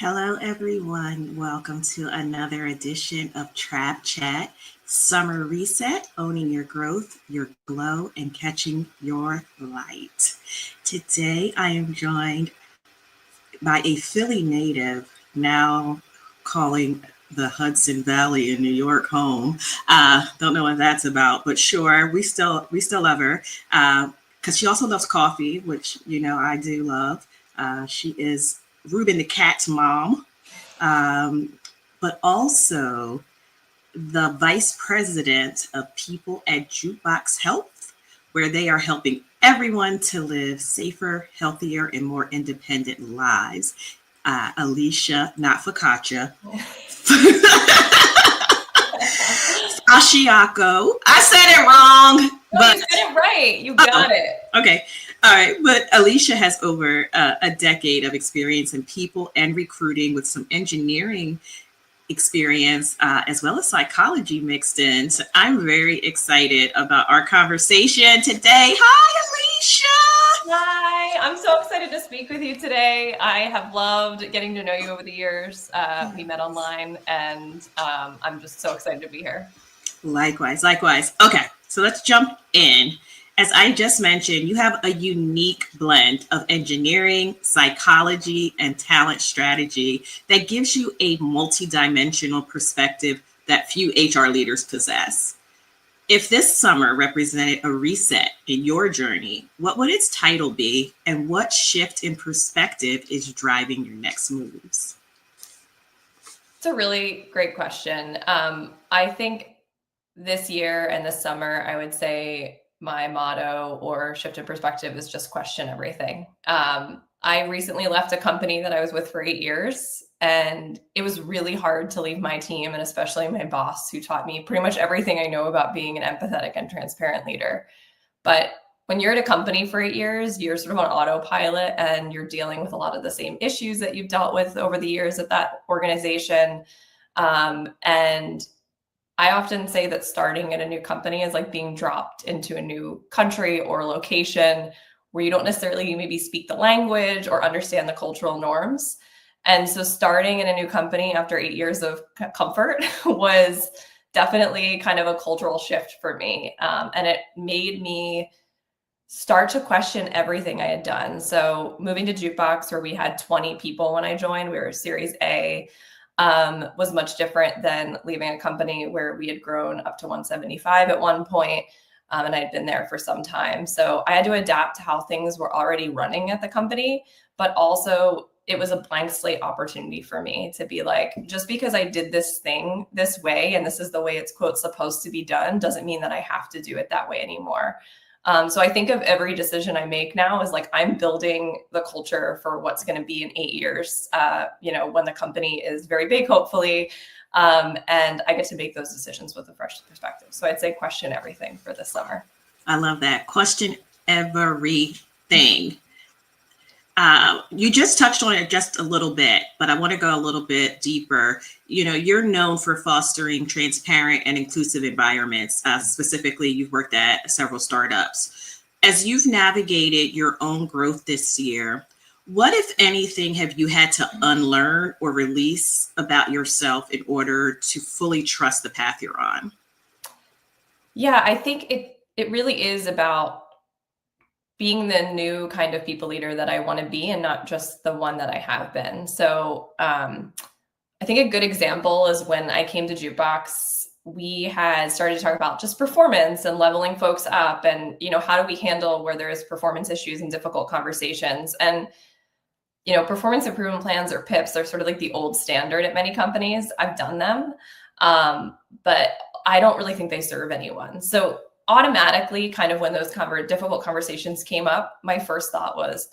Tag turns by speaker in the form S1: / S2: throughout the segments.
S1: Hello, everyone. Welcome to another edition of Trap Chat Summer Reset, owning your growth, your glow, and catching your light. Today, I am joined by a Philly native, now calling the Hudson Valley in New York home. Don't know what that's about, but sure, we still love her because she also loves coffee, which I do love. She is Ruben the cat's mom, um, but also the vice president of people at Jukebox Health, where they are helping everyone to live safer, healthier, and more independent lives. Alicia, not Focaccia. Fasciocco. I said it wrong.
S2: No,
S1: But
S2: you said it right. You got it.
S1: Okay. All right. But Alicia has over a decade of experience in people and recruiting with some engineering experience as well as psychology mixed in. So I'm very excited about our conversation today. Hi, Alicia.
S2: Hi. I'm so excited to speak with you today. I have loved getting to know you over the years. We met online, and I'm just so excited to be here.
S1: Likewise. Okay, so let's jump in. As I just mentioned, you have a unique blend of engineering, psychology, and talent strategy that gives you a multidimensional perspective that few HR leaders possess. If this summer represented a reset in your journey, what would its title be, and what shift in perspective is driving your next moves?
S2: It's a really great question. I think this year and this summer, I would say my motto or shift in perspective is just question everything. I recently left a company that I was with for 8 years, and it was really hard to leave my team, and especially my boss, who taught me pretty much everything I know about being an empathetic and transparent leader. But when you're at a company for 8 years, you're sort of on autopilot, and you're dealing with a lot of the same issues that you've dealt with over the years at that organization. And I often say that starting at a new company is like being dropped into a new country or location where you don't necessarily maybe speak the language or understand the cultural norms. And so starting in a new company after 8 years of comfort was definitely kind of a cultural shift for me. And it made me start to question everything I had done. So moving to Jukebox, where we had 20 people when I joined, we were Series A, was much different than leaving a company where we had grown up to 175 at one point, and I had been there for some time. So I had to adapt to how things were already running at the company, but also it was a blank slate opportunity for me to be like, just because I did this thing this way, and this is the way it's quote supposed to be done, doesn't mean that I have to do it that way anymore. So I think of every decision I make now as like I'm building the culture for what's going to be in 8 years, when the company is very big, hopefully, and I get to make those decisions with a fresh perspective. So I'd say question everything for this summer.
S1: I love that. Question everything. You just touched on it just a little bit, but I want to go a little bit deeper. You're known for fostering transparent and inclusive environments. Specifically, you've worked at several startups. As you've navigated your own growth this year, what, if anything, have you had to unlearn or release about yourself in order to fully trust the path you're on?
S2: Yeah, I think it really is about being the new kind of people leader that I want to be, and not just the one that I have been. So I think a good example is when I came to Jukebox, we had started to talk about just performance and leveling folks up, and how do we handle where there is performance issues and difficult conversations. And performance improvement plans, or PIPs, are sort of like the old standard at many companies. I've done them, but I don't really think they serve anyone. So automatically, kind of when those difficult conversations came up, my first thought was,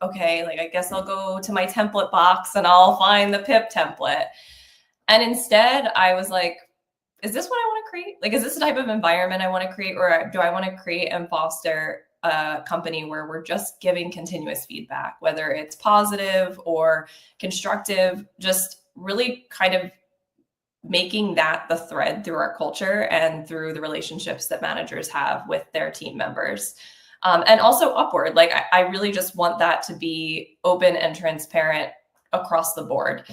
S2: okay, like I guess I'll go to my template box and I'll find the PIP template. And instead I was like, is this what I want to create? Like, is this the type of environment I want to create? Or do I want to create and foster a company where we're just giving continuous feedback, whether it's positive or constructive, just really kind of making that the thread through our culture and through the relationships that managers have with their team members. And also upward. Like I really just want that to be open and transparent across the board.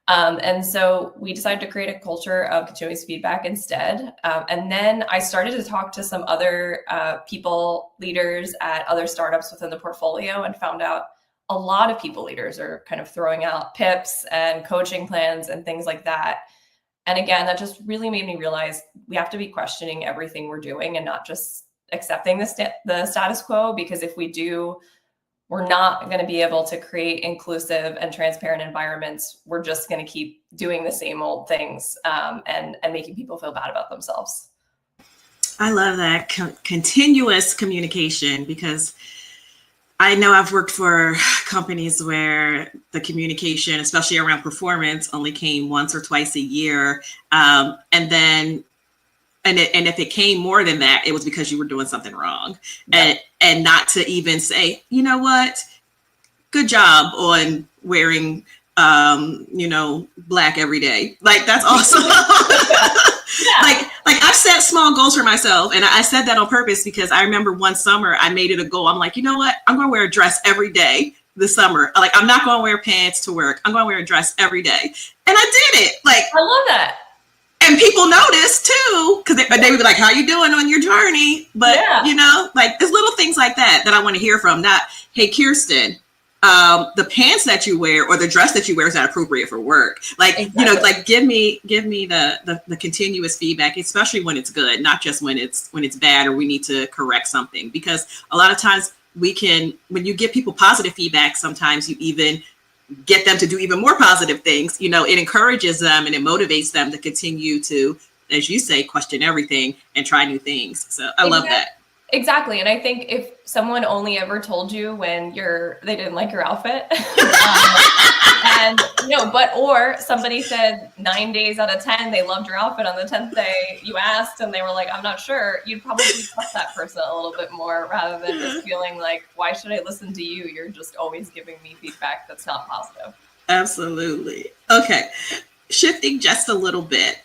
S2: And so we decided to create a culture of continuous feedback instead. And then I started to talk to some other people leaders at other startups within the portfolio and found out a lot of people leaders are kind of throwing out pips and coaching plans and things like that. And again, that just really made me realize we have to be questioning everything we're doing and not just accepting the status quo, because if we do, we're not going to be able to create inclusive and transparent environments. We're just going to keep doing the same old things and making people feel bad about themselves.
S1: I love that continuous communication, because I know I've worked for companies where the communication, especially around performance, only came once or twice a year. And if it came more than that, it was because you were doing something wrong. Yeah. And not to even say, you know what, good job on wearing, black every day. Like, that's awesome. Yeah. Like I've set small goals for myself. And I said that on purpose because I remember one summer I made it a goal. I'm like, you know what? I'm going to wear a dress every day this summer. Like, I'm not going to wear pants to work. I'm going to wear a dress every day. And I did it. Like,
S2: I love that.
S1: And people notice too, because they would be like, how you doing on your journey? But, like, there's little things like that I want to hear from. Not, hey, Kirsten, the pants that you wear or the dress that you wear is not appropriate for work. Like, exactly. Like give me the continuous feedback, especially when it's good, not just when it's bad or we need to correct something. Because a lot of times when you give people positive feedback, sometimes you even get them to do even more positive things. It encourages them and it motivates them to continue to, as you say, question everything and try new things. So I love that.
S2: Exactly. And I think if someone only ever told you when they didn't like your outfit or somebody said 9 days out of 10, they loved your outfit on the 10th day you asked and they were like, I'm not sure, you'd probably trust that person a little bit more rather than just feeling like, why should I listen to you? You're just always giving me feedback that's not positive.
S1: Absolutely. Okay. Shifting just a little bit.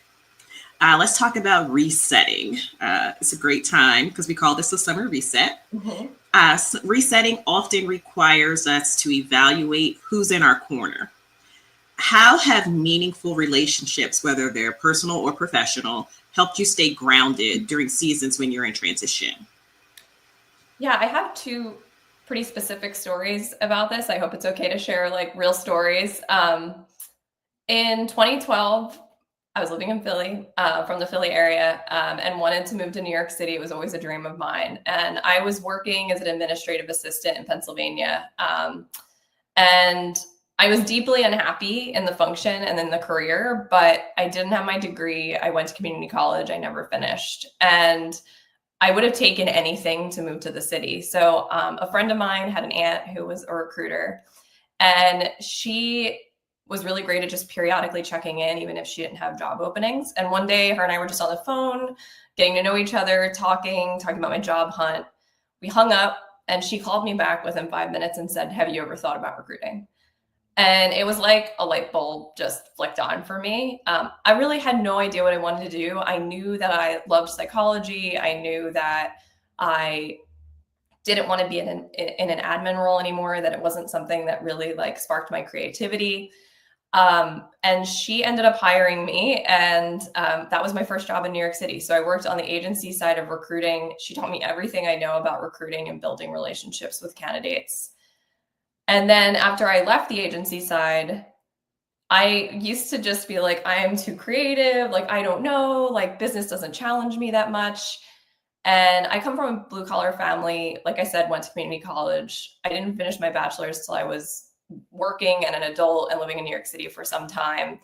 S1: Let's talk about resetting. It's a great time because we call this a summer reset. Mm-hmm. Resetting often requires us to evaluate who's in our corner. How have meaningful relationships, whether they're personal or professional, helped you stay grounded during seasons when you're in transition?
S2: Yeah, I have two pretty specific stories about this. I hope it's okay to share like real stories. In 2012, I was living in Philly, from the Philly area, and wanted to move to New York City. It was always a dream of mine. And I was working as an administrative assistant in Pennsylvania. And I was deeply unhappy in the function and in the career, but I didn't have my degree. I went to community college. I never finished. And I would have taken anything to move to the city. So a friend of mine had an aunt who was a recruiter, and she was really great at just periodically checking in, even if she didn't have job openings. And one day her and I were just on the phone, getting to know each other, talking about my job hunt. We hung up and she called me back within 5 minutes and said, have you ever thought about recruiting? And it was like a light bulb just flicked on for me. I really had no idea what I wanted to do. I knew that I loved psychology. I knew that I didn't want to be in an admin role anymore, that it wasn't something that really like sparked my creativity. And she ended up hiring me, and that was my first job in New York City. So I worked on the agency side of recruiting. She taught me everything I know about recruiting and building relationships with candidates. And then after I left the agency side, I used to just be like, I am too creative. Like, I don't know, like business doesn't challenge me that much. And I come from a blue collar family. Like I said, went to community college. I didn't finish my bachelor's till I was working and an adult and living in New York City for some time.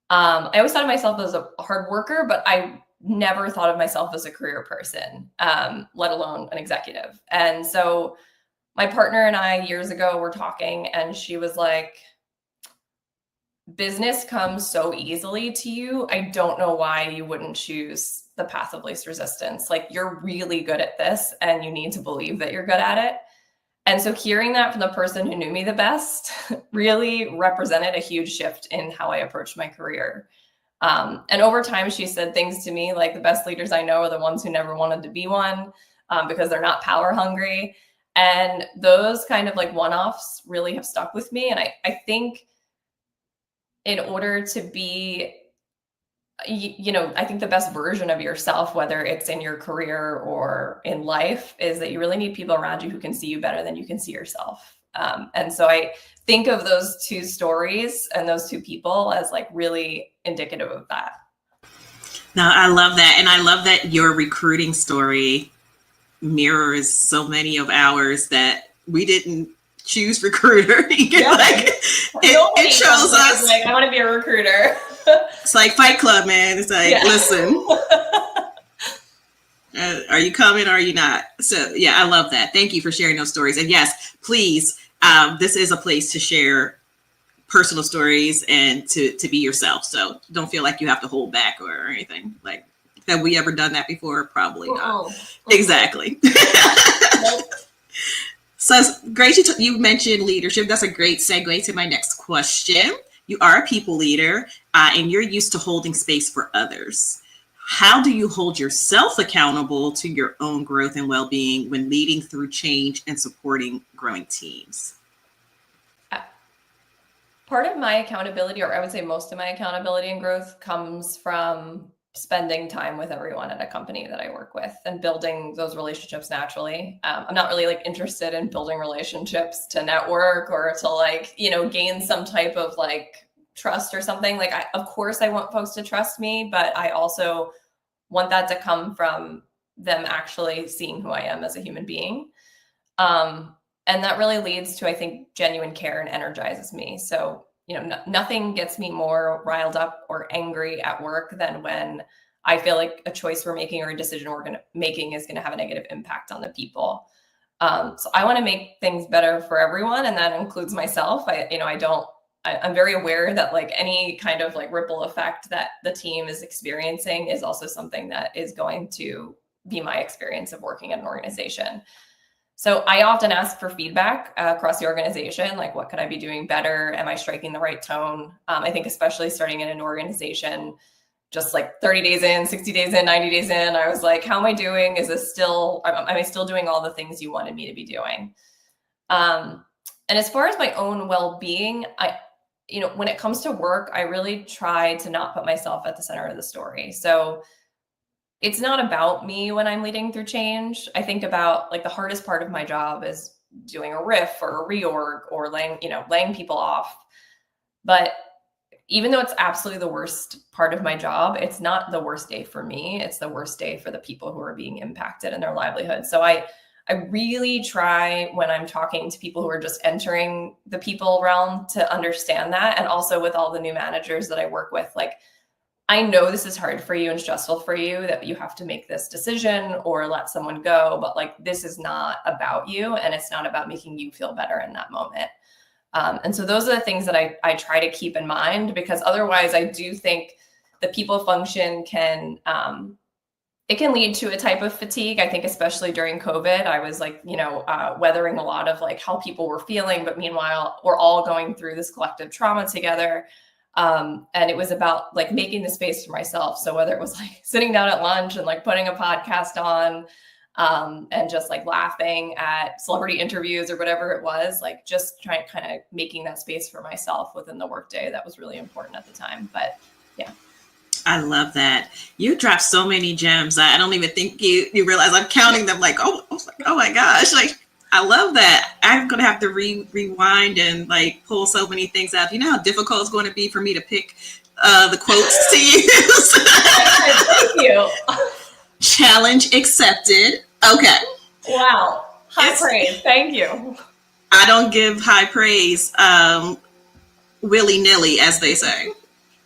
S2: I always thought of myself as a hard worker, but I never thought of myself as a career person, let alone an executive. And so my partner and I years ago were talking, and she was like, business comes so easily to you. I don't know why you wouldn't choose the path of least resistance. Like, you're really good at this and you need to believe that you're good at it. And so hearing that from the person who knew me the best really represented a huge shift in how I approached my career. And over time, she said things to me like, the best leaders I know are the ones who never wanted to be one, because they're not power hungry. And those kind of like one-offs really have stuck with me. And I think in order to be, I think the best version of yourself, whether it's in your career or in life, is that you really need people around you who can see you better than you can see yourself. And so I think of those two stories and those two people as like really indicative of that.
S1: No, I love that. And I love that your recruiting story mirrors so many of ours, that we didn't choose recruiter. It shows us.
S2: Like, I want to be a recruiter.
S1: It's like Fight Club, man. It's like, listen, are you coming or are you not? So yeah, I love that. Thank you for sharing those stories. And yes, please, this is a place to share personal stories and to be yourself. So don't feel like you have to hold back or anything. Like, have we ever done that before? Probably not. Exactly. So it's great you mentioned leadership. That's a great segue to my next question. You are a people leader, and you're used to holding space for others. How do you hold yourself accountable to your own growth and well-being when leading through change and supporting growing teams?
S2: Part of my accountability, or I would say most of my accountability and growth, comes from spending time with everyone at a company that I work with and building those relationships naturally. I'm not really like interested in building relationships to network or to like, gain some type of like trust or something. Like, of course I want folks to trust me, but I also want that to come from them actually seeing who I am as a human being. And that really leads to, I think, genuine care and energizes me. So, nothing gets me more riled up or angry at work than when I feel like a choice we're making or a decision we're making is going to have a negative impact on the people. So I want to make things better for everyone, and that includes myself. I'm very aware that like any kind of like ripple effect that the team is experiencing is also something that is going to be my experience of working at an organization. So I often ask for feedback across the organization, like what could I be doing better? Am I striking the right tone? I think especially starting in an organization, just like 30 days in, 60 days in, 90 days in, I was like, how am I doing? Am I still doing all the things you wanted me to be doing? And as far as my own well-being, when it comes to work, I really try to not put myself at the center of the story. So it's not about me when I'm leading through change. I think about like the hardest part of my job is doing a riff or a reorg or laying people off. But even though it's absolutely the worst part of my job, it's not the worst day for me. It's the worst day for the people who are being impacted in their livelihood. So I really try when I'm talking to people who are just entering the people realm to understand that. And also with all the new managers that I work with, like, I know this is hard for you and stressful for you that you have to make this decision or let someone go, but like, this is not about you and it's not about making you feel better in that moment. And so those are the things that I try to keep in mind, because otherwise I do think the people function it can lead to a type of fatigue. I think especially during COVID, I was like, weathering a lot of like how people were feeling, but meanwhile, we're all going through this collective trauma together. And it was about like making the space for myself. So whether it was like sitting down at lunch and like putting a podcast on, and just like laughing at celebrity interviews or whatever it was, like just trying kind of making that space for myself within the workday, that was really important at the time. But yeah.
S1: I love that. You dropped so many gems. I don't even think you realize I'm counting them. Like, oh my gosh. Like, I love that. I'm going to have to rewind and like pull so many things out. You know how difficult it's going to be for me to pick the quotes to use?
S2: Thank you.
S1: Challenge accepted. Okay.
S2: Wow. High praise. Thank you.
S1: I don't give high praise willy-nilly, as they say.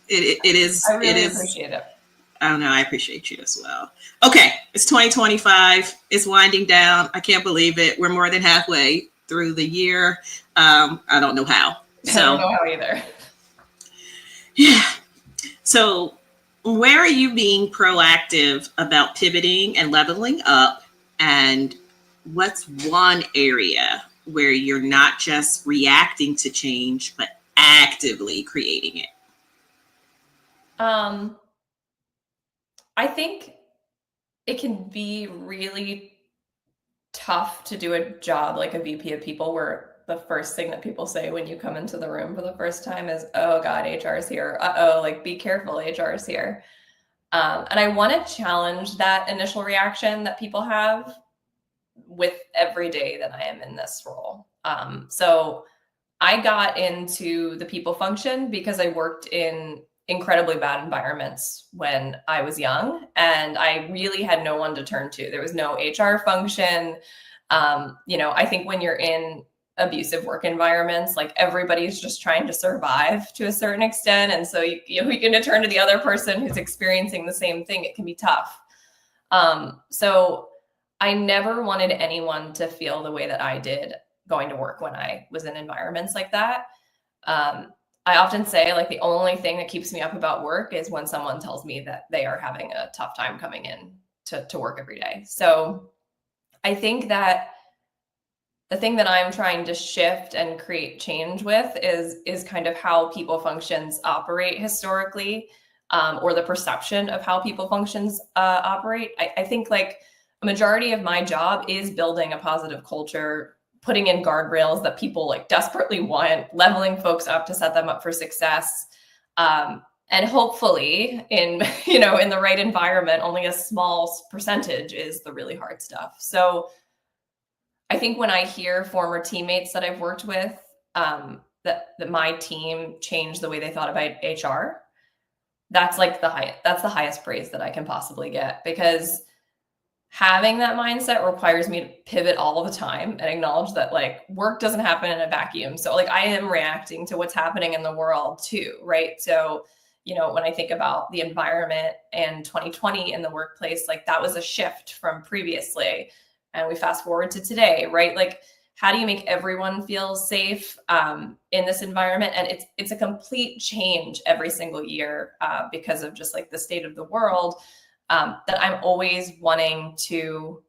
S1: It is.
S2: I really appreciate it.
S1: I don't know. I appreciate you as well. Okay. It's 2025. It's winding down. I can't believe it. We're more than halfway through the year. I don't know how. So,
S2: I don't know how either.
S1: Yeah. So where are you being proactive about pivoting and leveling up? And what's one area where you're not just reacting to change, but actively creating it?
S2: I think it can be really tough to do a job like a VP of people where the first thing that people say when you come into the room for the first time is, oh God, HR is here. Uh-oh, like be careful, HR is here. And I want to challenge that initial reaction that people have with every day that I am in this role. So I got into the people function because I worked in incredibly bad environments when I was young, and I really had no one to turn to. There was no HR function. I think when you're in abusive work environments, like everybody's just trying to survive to a certain extent. And so you're going to turn to the other person who's experiencing the same thing. It can be tough. So I never wanted anyone to feel the way that I did going to work when I was in environments like that. I often say, like, the only thing that keeps me up about work is when someone tells me that they are having a tough time coming in to work every day. So I think that the thing that I'm trying to shift and create change with is kind of how people functions operate historically, or the perception of how people functions operate. I think like a majority of my job is building a positive culture, putting in guardrails that people like desperately want, leveling folks up to set them up for success. And hopefully in the right environment, only a small percentage is the really hard stuff. So I think when I hear former teammates that I've worked with, that my team changed the way they thought about HR, that's like the highest praise that I can possibly get, because having that mindset requires me to pivot all the time and acknowledge that like work doesn't happen in a vacuum. So like I am reacting to what's happening in the world too, right? So, when I think about the environment and 2020 in the workplace, like that was a shift from previously. And we fast forward to today, right? Like, how do you make everyone feel safe in this environment? And it's a complete change every single year because of just like the state of the world. That I'm always wanting to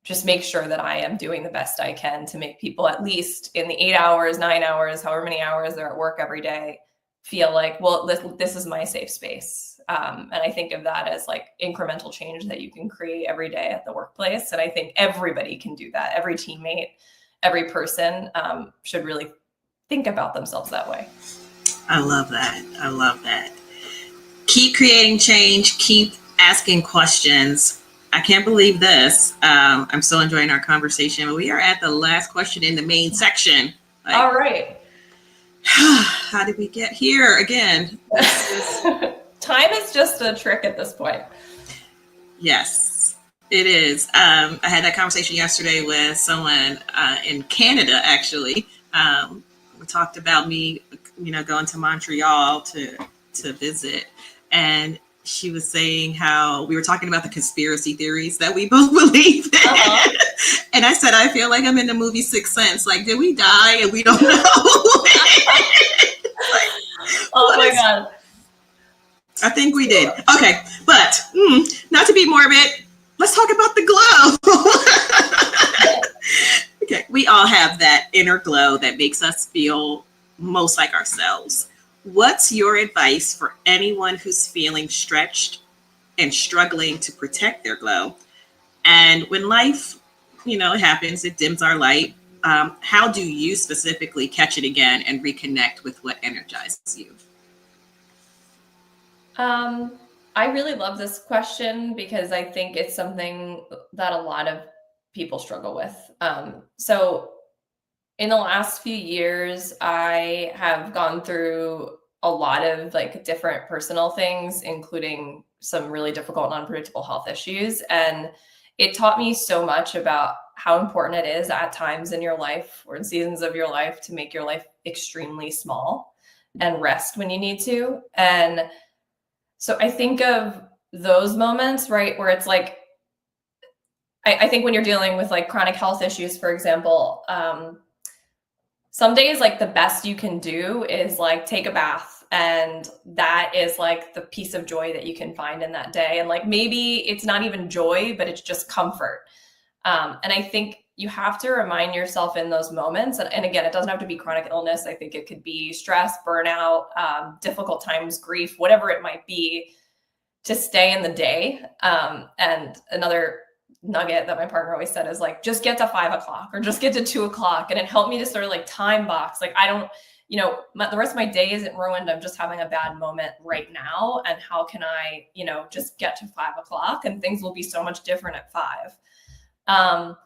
S2: just make sure that I am doing the best I can to make people, at least in the 8 hours, 9 hours, however many hours they're at work every day, feel like, well, this is my safe space. And I think of that as like incremental change that you can create every day at the workplace. And I think everybody can do that. Every teammate, every person should really think about themselves that way.
S1: I love that. Keep creating change. Keep asking questions. I can't believe this. I'm so enjoying our conversation, but we are at the last question in the main section. Like,
S2: all right.
S1: How did we get here again?
S2: Time is just a trick at this point.
S1: Yes, it is. I had that conversation yesterday with someone in Canada, actually. We talked about me, going to Montreal to visit, and she was saying how we were talking about the conspiracy theories that we both believe in. Uh-huh. And I said, I feel like I'm in the movie Sixth Sense. Like, did we die and we don't know?
S2: Oh my God.
S1: I think we did. Okay. But not to be morbid, let's talk about the glow. Okay. We all have that inner glow that makes us feel most like ourselves. What's your advice for anyone who's feeling stretched and struggling to protect their glow? And when life, happens, it dims our light. How do you specifically catch it again and reconnect with what energizes you?
S2: I really love this question because I think it's something that a lot of people struggle with. So in the last few years, I have gone through a lot of like different personal things, including some really difficult and unpredictable health issues. And it taught me so much about how important it is at times in your life or in seasons of your life to make your life extremely small and rest when you need to. And so I think of those moments, right, where it's like, I think when you're dealing with like chronic health issues, for example, some days like the best you can do is like take a bath, and that is like the piece of joy that you can find in that day. And like maybe it's not even joy, but it's just comfort. And I think you have to remind yourself in those moments. And again, it doesn't have to be chronic illness. I think it could be stress, burnout, difficult times, grief, whatever it might be, to stay in the day. And another nugget that my partner always said is like, just get to 5 o'clock or just get to 2 o'clock. And it helped me to sort of like time box. Like, I don't, the rest of my day isn't ruined. I'm just having a bad moment right now. And how can I, just get to 5 o'clock and things will be so much different at 5.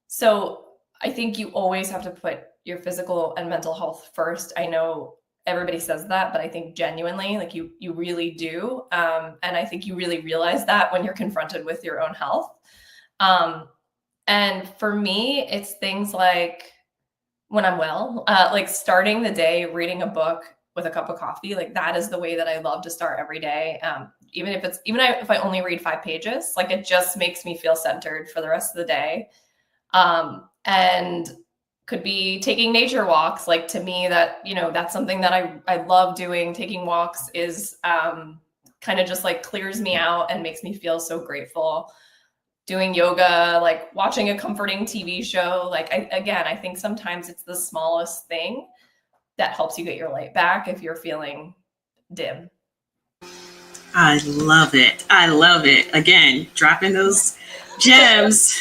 S2: So I think you always have to put your physical and mental health first. I know everybody says that, but I think genuinely, like you really do. And I think you really realize that when you're confronted with your own health. And for me, it's things like when I'm well, like starting the day, reading a book with a cup of coffee, like that is the way that I love to start every day. Even if I only read 5 pages, like it just makes me feel centered for the rest of the day. And could be taking nature walks. Like to me that, that's something that I love doing. Taking walks is kind of just like clears me out and makes me feel so grateful. Doing yoga, like watching a comforting TV show. Like I think sometimes it's the smallest thing that helps you get your light back if you're feeling dim.
S1: I love it. Again, dropping those gems.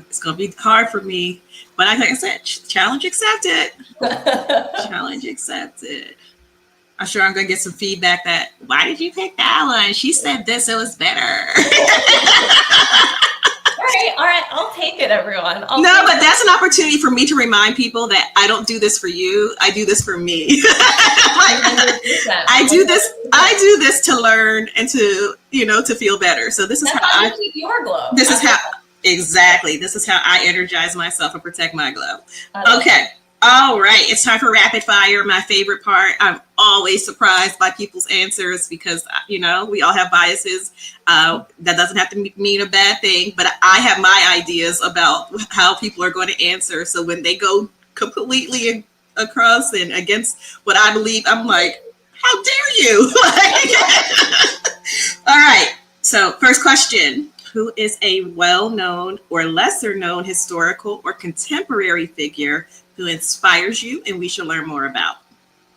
S1: It's going to be hard for me, but like I said, challenge accepted. Challenge accepted. I'm sure I'm going to get some feedback that, why did you pick that one? She said this, it was better.
S2: All right, I'll take it, everyone.
S1: But that's an opportunity for me to remind people that I don't do this for you. I do this for me. I do this to learn and to, to feel better. So this is how I
S2: keep your glow.
S1: Exactly. This is how I energize myself and protect my glow. Okay. All right. It's time for rapid fire. My favorite part. I'm always surprised by people's answers because, we all have biases. That doesn't have to mean a bad thing, but I have my ideas about how people are going to answer. So when they go completely across and against what I believe, I'm like, how dare you? All right. So first question. Who is a well-known or lesser-known historical or contemporary figure who inspires you and we should learn more about?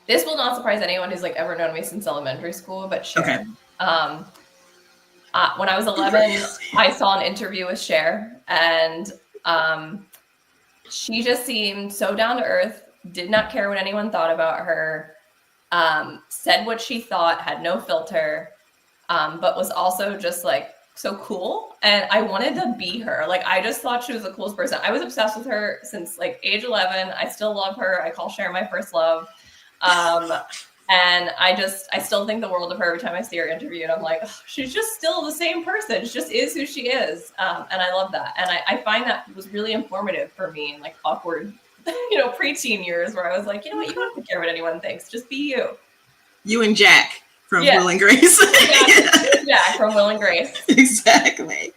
S2: This will not surprise anyone who's like ever known me since elementary school, but Cher.
S1: Okay.
S2: When I was 11, I saw an interview with Cher, and she just seemed so down to earth, did not care what anyone thought about her, said what she thought, had no filter, but was also just like so cool. And I wanted to be her. Like, I just thought she was the coolest person. I was obsessed with her since like age 11. I still love her. I call Cher my first love. And I still think the world of her every time I see her interviewed. I'm like, oh, she's just still the same person. She just is who she is. And I love that. And I find that was really informative for me in like awkward, preteen years where I was like, you know what, you don't have to care what anyone thinks. Just be you.
S1: You and Jack from Will and Grace.
S2: Jack from Will and Grace.
S1: Exactly.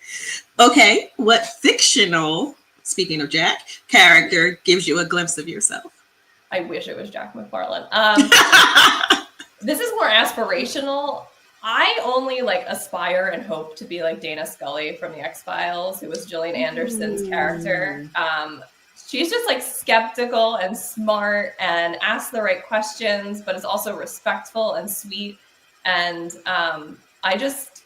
S1: Okay. What fictional, speaking of Jack, character gives you a glimpse of yourself?
S2: I wish it was Jack McFarlane. This is more aspirational. I only like aspire and hope to be like Dana Scully from the X-Files, who was Gillian Anderson's character. She's just like skeptical and smart and asks the right questions, but is also respectful and sweet. And I just,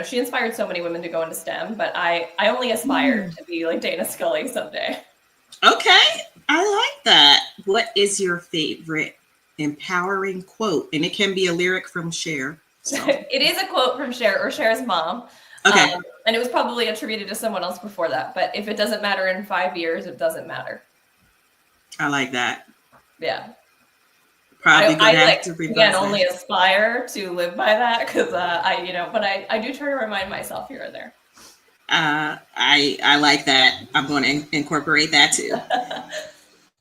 S2: she inspired so many women to go into STEM, but I only aspire to be like Dana Scully someday.
S1: Okay. I like that. What is your favorite empowering quote? And it can be a lyric from Cher. So.
S2: It is a quote from Cher or Cher's mom.
S1: Okay.
S2: And it was probably attributed to someone else before that. But if it doesn't matter in 5 years, it doesn't matter.
S1: I like that.
S2: Yeah.
S1: Probably going to have to
S2: revise that. Only aspire to live by that because but I do try to remind myself here or there.
S1: I like that. I'm going to incorporate that too.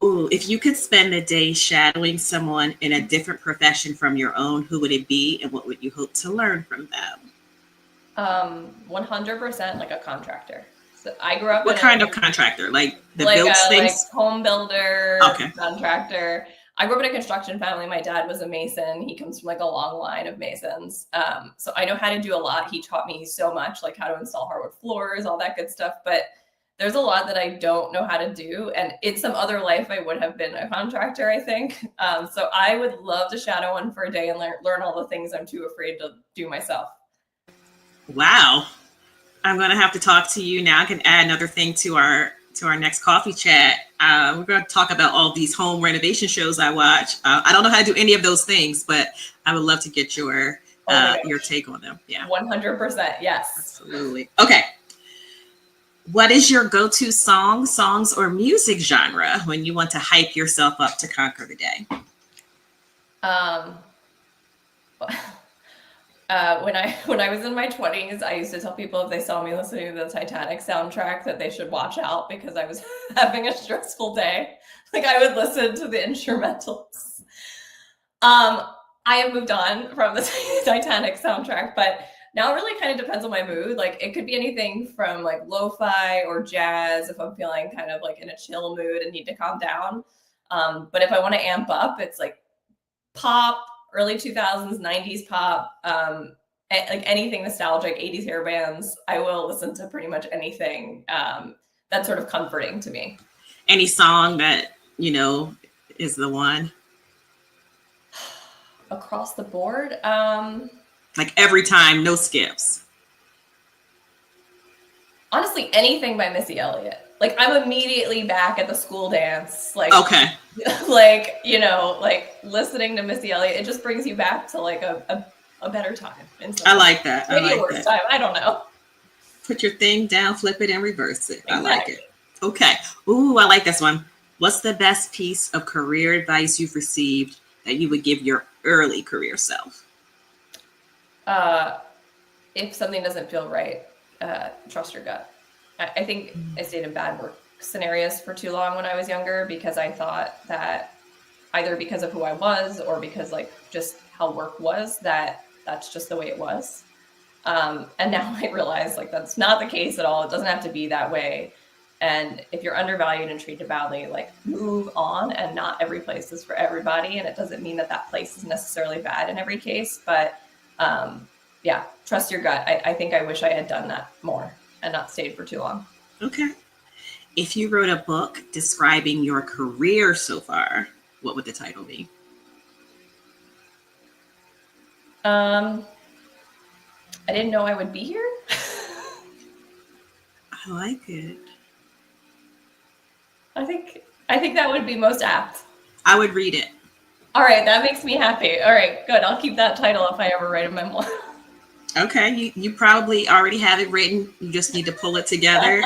S1: Ooh, if you could spend a day shadowing someone in a different profession from your own, who would it be and what would you hope to learn from them?
S2: 100% like a contractor. So I grew up
S1: What kind of contractor? Like the builds things?
S2: Like home builder,
S1: okay.
S2: Contractor. I grew up in a construction family. My dad was a mason. He comes from like a long line of masons. So I know how to do a lot. He taught me so much, like how to install hardwood floors, all that good stuff. But there's a lot that I don't know how to do. And in some other life, I would have been a contractor, I think. So I would love to shadow one for a day and learn all the things I'm too afraid to do myself.
S1: Wow. I'm going to have to talk to you now. I can add another thing to our next coffee chat. We're going to talk about all these home renovation shows I watch. I don't know how to do any of those things, but I would love to get your take on them. Yeah,
S2: 100%. Yes,
S1: absolutely. Okay. What is your go-to songs, or music genre when you want to hype yourself up to conquer the day?
S2: When I was in my 20s, I used to tell people if they saw me listening to the Titanic soundtrack that they should watch out because I was having a stressful day. Like I would listen to the instrumentals. I have moved on from the Titanic soundtrack, but now it really kind of depends on my mood. Like it could be anything from like lo-fi or jazz if I'm feeling kind of like in a chill mood and need to calm down. But if I want to amp up, it's like pop, early 2000s, 90s pop, like anything nostalgic, 80s hair bands. I will listen to pretty much anything that's sort of comforting to me.
S1: Any song that, is the one?
S2: Across the board?
S1: Like every time, no skips.
S2: Honestly, anything by Missy Elliott. Like I'm immediately back at the school dance. Like
S1: okay.
S2: Like, like listening to Missy Elliott, it just brings you back to like a better time.
S1: I like that.
S2: Maybe a worse time. I don't know.
S1: Put your thing down, flip it, and reverse it.
S2: Exactly.
S1: I like it. Okay. Ooh, I like this one. What's the best piece of career advice you've received that you would give your early career self?
S2: If something doesn't feel right, trust your gut. I think I stayed in bad work scenarios for too long when I was younger because I thought that either because of who I was or because like just how work was, that's just the way it was. And now I realize like that's not the case at all. It doesn't have to be that way. And if you're undervalued and treated badly, like move on, and not every place is for everybody. And it doesn't mean that place is necessarily bad in every case, but yeah, trust your gut. I think I wish I had done that more and not stayed for too long.
S1: Okay. If you wrote a book describing your career so far, what would the title be?
S2: I didn't know I would be here.
S1: I like it.
S2: I think that would be most apt.
S1: I would read it.
S2: All right, that makes me happy. All right, good. I'll keep that title if I ever write a memoir.
S1: Okay, you probably already have it written. You just need to pull it together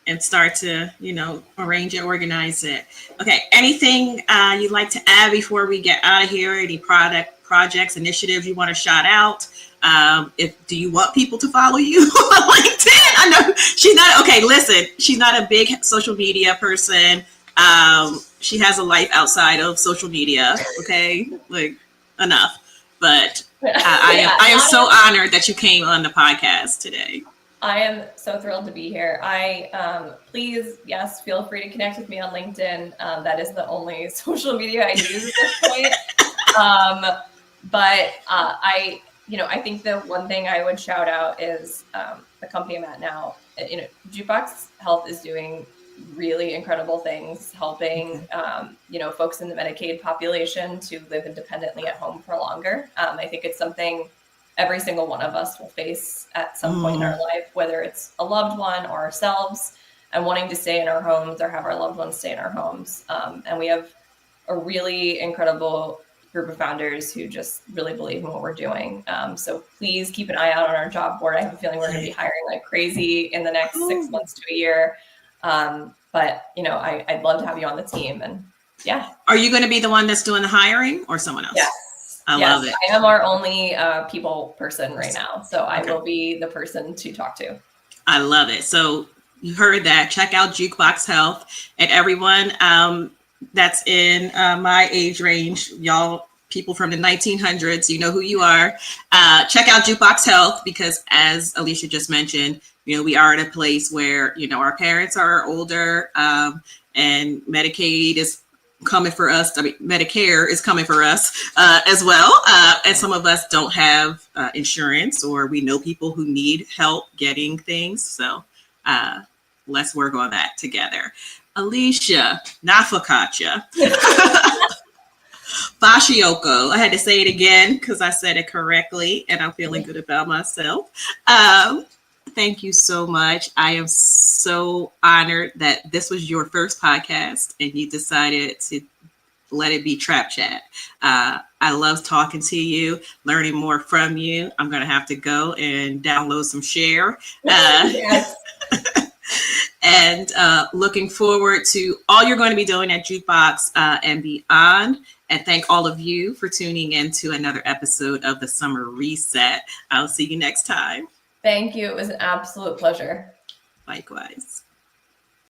S1: and start to, arrange it, organize it. Okay, anything you'd like to add before we get out of here? Any projects, initiatives you want to shout out? Do you want people to follow you on LinkedIn? I know she's not, okay, listen, she's not a big social media person. She has a life outside of social media, okay? Like, enough. But I am so honored that you came on the podcast today.
S2: I am so thrilled to be here. Please, yes, feel free to connect with me on LinkedIn. That is the only social media I use at this point. But I think the one thing I would shout out is the company I'm at now. Jukebox Health is doing really incredible things, helping folks in the Medicaid population to live independently at home for longer. I think it's something every single one of us will face at some point in our life, whether it's a loved one or ourselves, and wanting to stay in our homes or have our loved ones stay in our homes. And we have a really incredible group of founders who just really believe in what we're doing. So please keep an eye out on our job board. I have a feeling we're going to be hiring like crazy in the next 6 months to a year. But I'd love to have you on the team. And yeah.
S1: Are you going to be the one that's doing the hiring or someone else?
S2: Yes.
S1: I love it.
S2: I am our only people person right now. So I will be the person to talk to.
S1: I love it. So you heard that. Check out Jukebox Health. And everyone that's in my age range, y'all, people from the 1900s, you know who you are. Check out Jukebox Health because, as Alicia just mentioned, we are at a place where, our parents are older and Medicaid is coming for us. I mean, Medicare is coming for us as well. And some of us don't have insurance, or we know people who need help getting things. So let's work on that together. Alicia Fasciocco. I had to say it again because I said it correctly and I'm feeling good about myself. Thank you so much. I am so honored that this was your first podcast and you decided to let it be Trap Chat. I love talking to you, learning more from you. I'm going to have to go and download some Share.
S2: Yes.
S1: And looking forward to all you're going to be doing at Jukebox and beyond. And thank all of you for tuning in to another episode of the Summer Reset. I'll see you next time.
S2: Thank you. It was an absolute pleasure.
S1: Likewise.